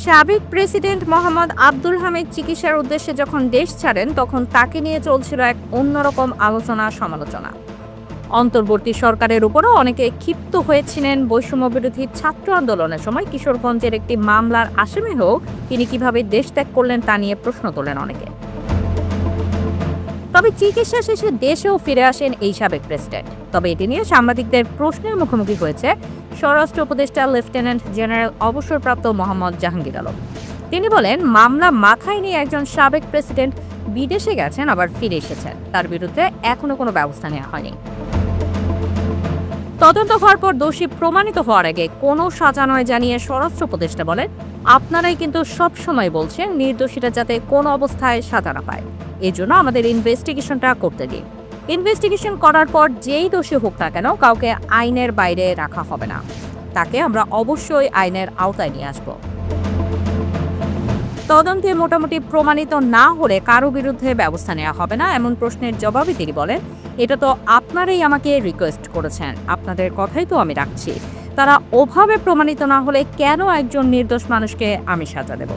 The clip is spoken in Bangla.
সাবেক প্রেসিডেন্ট মোহাম্মদ আব্দুল হামিদ চিকিৎসার উদ্দেশ্যে যখন দেশ ছাড়েন তখন তাকে নিয়ে চলছিল এক অন্যরকম আলোচনা সমালোচনা। অন্তর্বর্তী সরকারের উপরও অনেকে ক্ষিপ্ত হয়েছিলেন। বৈষম্য বিরোধী ছাত্র আন্দোলনের সময় কিশোরগঞ্জের একটি মামলার আসামি হয়েও তিনি কিভাবে দেশ ত্যাগ করলেন তা নিয়ে প্রশ্ন তোলেন অনেকে। তবে চিকিৎসা শেষে দেশেও ফিরে আসেন এই সাবেক প্রেসিডেন্ট। তবে এটি নিয়ে সাংবাদিকদের প্রশ্নের মুখোমুখি হয়েছে স্বরাষ্ট্র উপদেষ্টা লেফটেন্যান্ট জেনারেল অবসরপ্রাপ্ত মোহাম্মদ জাহাঙ্গীর আলম। তিনি বলেন, মামলা মাথায় নিয়ে একজন সাবেক প্রেসিডেন্ট বিদেশে গেছেন আবার ফিরে এসেছেন, তার বিরুদ্ধে এখনো কোনো ব্যবস্থা নেওয়া হয়নি। তদন্ত হওয়ার পর দোষী প্রমাণিত হওয়ার আগে কোনো সাজা নয় জানিয়ে স্বরাষ্ট্র উপদেষ্টা বলেন, আপনারাই কিন্তু সব সময় বলছেন নির্দোষীরা যাতে কোনো অবস্থায় সাজা না পায়, এজন্য আমাদের ইনভেস্টিগেশনটা করতে দিন। ইনভেস্টিগেশন করার পর যেই দোষী হোক না কেন কাউকে আইনের বাইরে রাখা হবে না, তাকে আমরা অবশ্যই আইনের আওতায় নিয়ে আসব। তদন্তে মোটামুটি প্রমাণিত না হলে কারো বিরুদ্ধে ব্যবস্থা নেওয়া হবে না এমন প্রশ্নের জবাবে তিনি বলেন, এটা তো আপনারাই আমাকে রিকোয়েস্ট করেছেন, আপনাদের কথাই তো আমি রাখছি। তারা ওভাবে প্রমাণিত না হলে কেন একজন নির্দোষ মানুষকে আমি সাজা দেব?